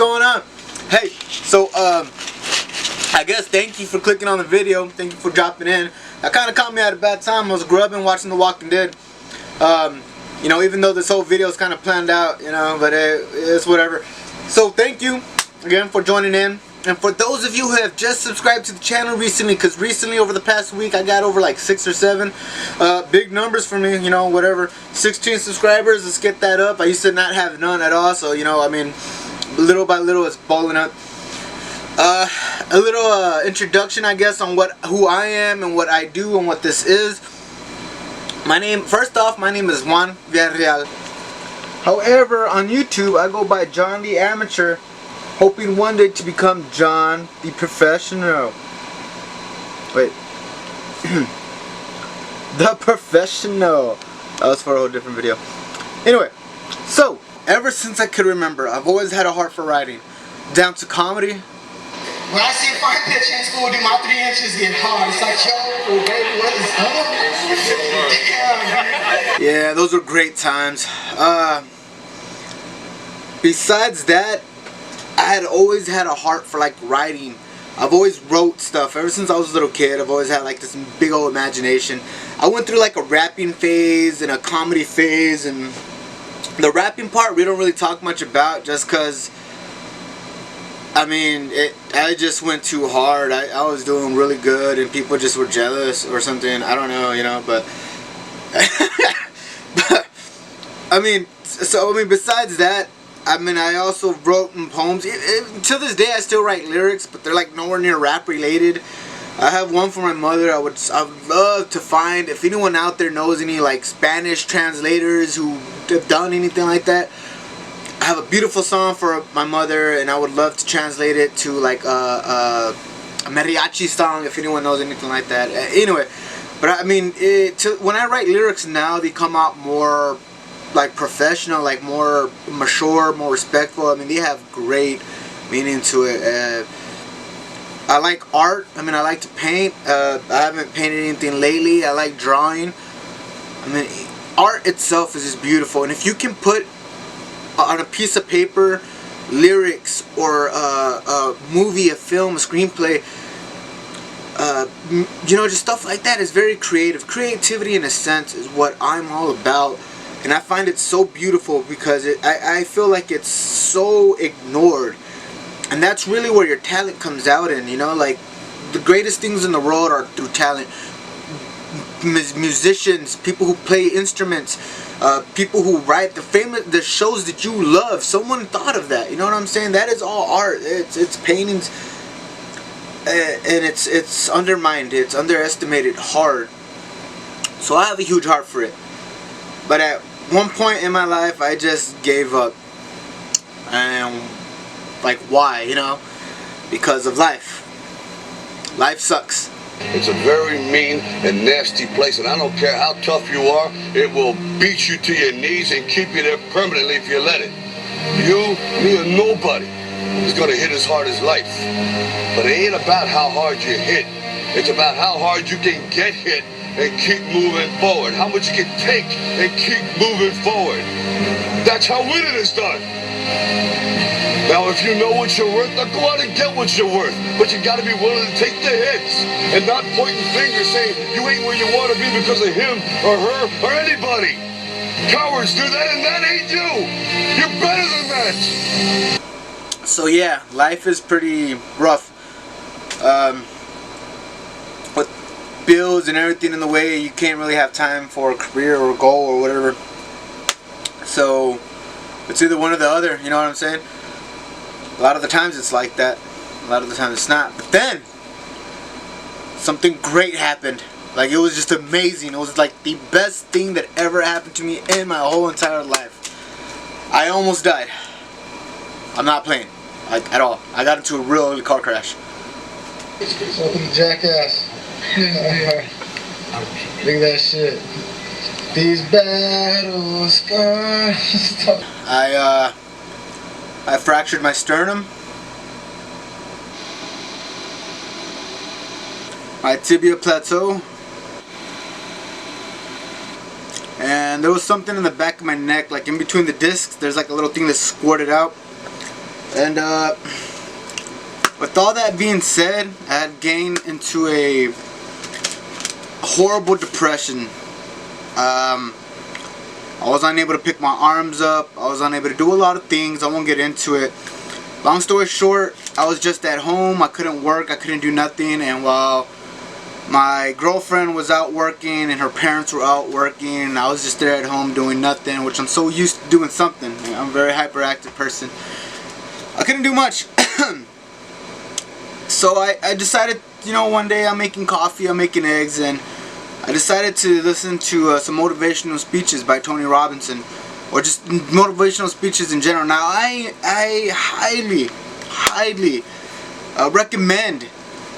going on? Hey, so I guess thank you for clicking on the video. Thank you for dropping in. That kind of caught me at a bad time. I was grubbing watching The Walking Dead. You know, even though this whole video is kind of planned out, you know, but it's whatever. So thank you again for joining in. And for those of you who have just subscribed to the channel recently, because recently over the past week I got over like 6 or 7 big numbers for me, you know, whatever, 16 subscribers. Let's get that up. I used to not have none at all, so you know, I mean, little by little it's balling up. A little introduction, I guess, on who I am and what I do and what this is. First off, my name is Juan Villarreal. However, on YouTube I go by John the Amateur, hoping one day to become John the Professional. Wait. The Professional. That was for a whole different video. Anyway, so, ever since I could remember, I've always had a heart for writing. Down to comedy. When I see a fine pitch in school, do my 3 inches get hard? It's like, yo, baby, what is up? Yeah, those were great times. Besides that, I had always had a heart for like writing. I've always wrote stuff ever since I was a little kid. I've always had like this big old imagination. I went through like a rapping phase and a comedy phase, and the rapping part we don't really talk much about just because, I mean, I just went too hard. I was doing really good and people just were jealous or something. I don't know, you know, but I mean, besides that, I mean, I also wrote poems. To this day, I still write lyrics, but they're like nowhere near rap related. I have one for my mother. I would love to find, if anyone out there knows any like Spanish translators who have done anything like that. I have a beautiful song for my mother, and I would love to translate it to like a mariachi song, if anyone knows anything like that. Anyway, but I mean, when I write lyrics now, they come out more like professional, like more mature, more respectful. I mean, they have great meaning to it. I like art. I mean, I like to paint. I haven't painted anything lately. I like drawing. I mean, art itself is just beautiful, and if you can put on a piece of paper lyrics or a movie, a film, a screenplay, you know, just stuff like that is very creative. Creativity, in a sense, is what I'm all about. And I find it so beautiful because I feel like it's so ignored. And that's really where your talent comes out in, you know? Like, the greatest things in the world are through talent. Musicians, people who play instruments, people who write, the shows that you love. Someone thought of that, you know what I'm saying? That is all art. It's paintings. And it's undermined. It's underestimated hard. So I have a huge heart for it. But at one point in my life, I just gave up. And, like, why, you know? Because of life. Life sucks. It's a very mean and nasty place, and I don't care how tough you are, it will beat you to your knees and keep you there permanently if you let it. You, me, or nobody is going to hit as hard as life. But it ain't about how hard you hit. It's about how hard you can get hit and keep moving forward. How much you can take and keep moving forward. That's how winning is done. Now, if you know what you're worth, now go out and get what you're worth. But you got to be willing to take the hits and not pointing fingers saying you ain't where you want to be because of him or her or anybody. Cowards do that, and that ain't you. You're better than that. So yeah, life is pretty rough. With bills and everything in the way, you can't really have time for a career or a goal or whatever. So it's either one or the other, you know what I'm saying? A lot of the times it's like that. A lot of the times it's not. But then something great happened. Like, it was just amazing. It was like the best thing that ever happened to me in my whole entire life. I almost died. I'm not playing, like, at all. I got into a real ugly car crash. Fucking jackass. Look at that shit. These battle scars. I fractured my sternum, my tibia plateau, and there was something in the back of my neck, like in between the discs. There's like a little thing that squirted out. And with all that being said, I had gained into a horrible depression. I was unable to pick my arms up. I was unable to do a lot of things. I won't get into it. Long story short, I was just at home. I couldn't work. I couldn't do nothing. And while my girlfriend was out working and her parents were out working, I was just there at home doing nothing, which I'm so used to doing something. I'm a very hyperactive person. I couldn't do much. So I decided, you know, one day I'm making coffee, I'm making eggs, and I decided to listen to some motivational speeches by Tony Robbins, or just motivational speeches in general. Now, I highly recommend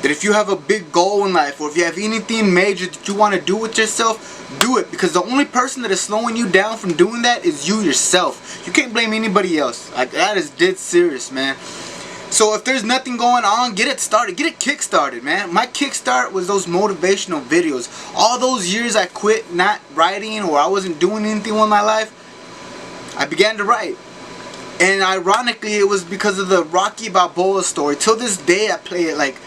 that if you have a big goal in life, or if you have anything major that you want to do with yourself, do it. Because the only person that is slowing you down from doing that is you yourself. You can't blame anybody else. Like, that is dead serious, man. So if there's nothing going on, get it started. Get it kick-started, man. My kickstart was those motivational videos. All those years I quit not writing, or I wasn't doing anything with my life, I began to write. And ironically, it was because of the Rocky Balboa story. Till this day, I play it like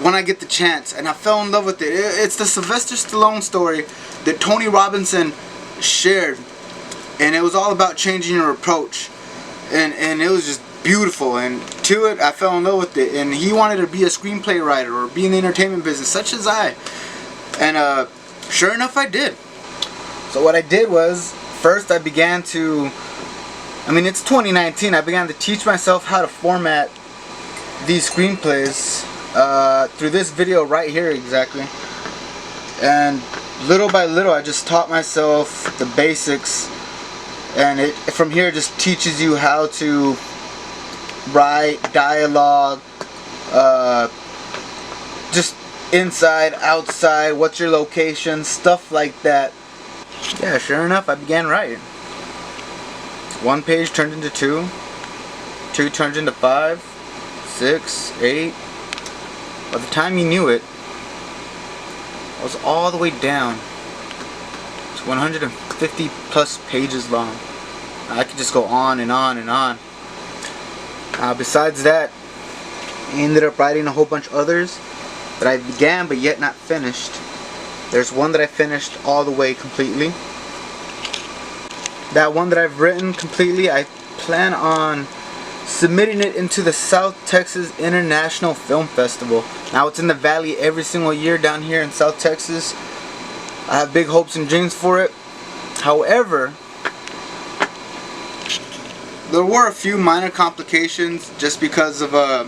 when I get the chance, and I fell in love with it. It's the Sylvester Stallone story that Tony Robbins shared, and it was all about changing your approach, and it was just beautiful. And to it, I fell in love with it. And he wanted to be a screenplay writer or be in the entertainment business, such as I. And sure enough, I did. So what I did was, first I began to, it's 2019, I began to teach myself how to format these screenplays through this video right here exactly. And little by little, I just taught myself the basics, and it from here just teaches you how to write dialogue, just inside, outside, what's your location, stuff like that. Yeah, sure enough, I began writing. One page turned into two, two turned into 5, 6, 8. By the time you knew it, I was all the way down to 150 plus pages long. I could just go on and on and on. Besides that, I ended up writing a whole bunch of others that I began but yet not finished. There's one that I finished all the way completely. That one that I've written completely, I plan on submitting it into the South Texas International Film Festival. Now, it's in the Valley every single year down here in South Texas. I have big hopes and dreams for it. However, there were a few minor complications just because of I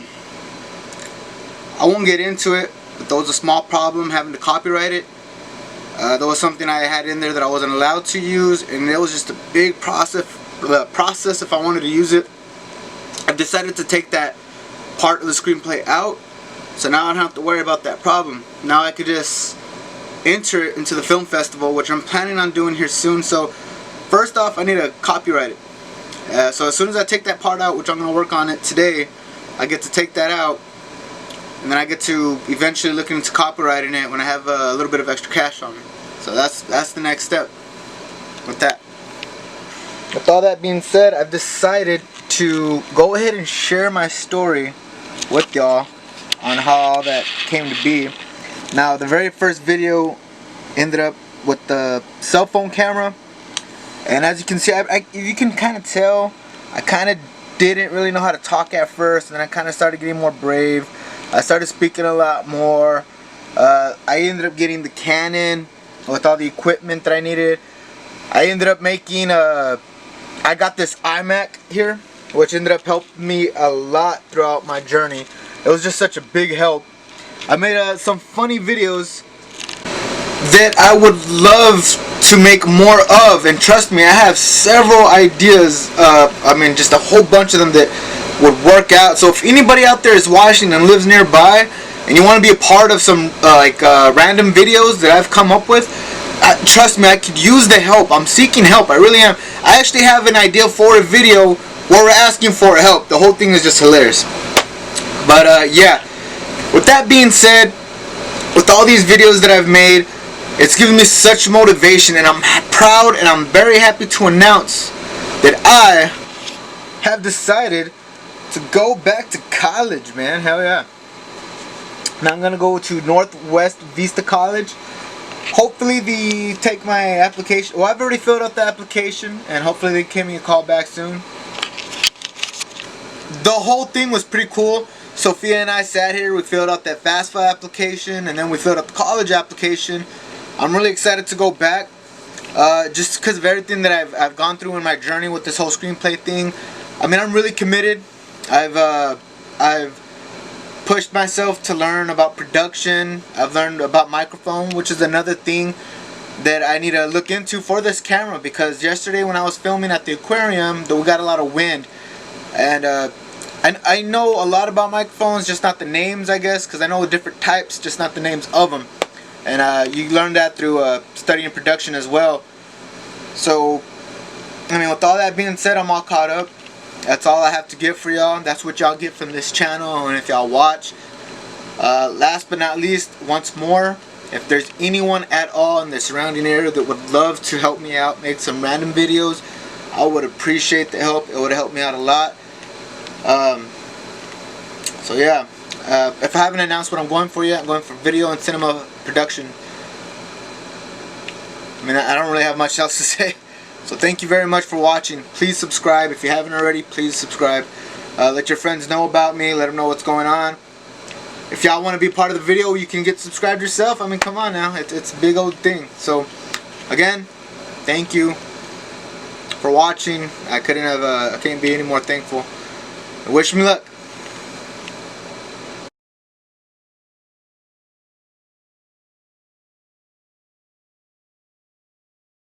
won't get into it, but there was a small problem having to copyright it. There was something I had in there that I wasn't allowed to use, and it was just a big process if I wanted to use it. I decided to take that part of the screenplay out, so now I don't have to worry about that problem. Now I could just enter it into the film festival, which I'm planning on doing here soon. So first off, I need to copyright it. So as soon as I take that part out, which I'm going to work on it today, I get to take that out, and then I get to eventually look into copyrighting it when I have a little bit of extra cash on me. So that's the next step with that. With all that being said, I've decided to go ahead and share my story with y'all on how all that came to be. Now, the very first video ended up with the cell phone camera, and as you can see, you can kind of tell, I kind of didn't really know how to talk at first, and then I kind of started getting more brave. I started speaking a lot more. I ended up getting the Canon with all the equipment that I needed. I ended up making I got this iMac here, which ended up helping me a lot throughout my journey. It was just such a big help. I made some funny videos that I would love to make more of, and trust me, I have several ideas. Just a whole bunch of them that would work out. So if anybody out there is watching and lives nearby, and you want to be a part of some random videos that I've come up with, trust me, I could use the help. I'm seeking help. I really am. I actually have an idea for a video where we're asking for help. The whole thing is just hilarious. But yeah, with that being said, with all these videos that I've made, it's given me such motivation, and I'm proud and I'm very happy to announce that I have decided to go back to college, man. Hell yeah. Now I'm gonna go to Northwest Vista College. Hopefully they take my application. Well, I've already filled out the application, and hopefully they give me a call back soon. The whole thing was pretty cool. Sophia and I sat here, we filled out that FAFSA application, and then we filled out the college application. I'm really excited to go back, just because of everything that I've gone through in my journey with this whole screenplay thing. I mean, I'm really committed. I've pushed myself to learn about production. I've learned about microphone, which is another thing that I need to look into for this camera, because yesterday when I was filming at the aquarium, we got a lot of wind, and I know a lot about microphones, just not the names, I guess, because I know different types, just not the names of them. And you learn that through studying production as well. So, I mean, with all that being said, I'm all caught up. That's all I have to give for y'all. That's what y'all get from this channel, and if y'all watch. Last but not least, once more, if there's anyone at all in the surrounding area that would love to help me out, make some random videos, I would appreciate the help. It would help me out a lot. So yeah, if I haven't announced what I'm going for yet, I'm going for video and cinema production. I mean, I don't really have much else to say. So thank you very much for watching. Please subscribe if you haven't already. Please subscribe. Let your friends know about me. Let them know what's going on. If y'all want to be part of the video, you can get subscribed yourself. I mean, come on now. It's a big old thing. So again, thank you for watching. I can't be any more thankful. Wish me luck.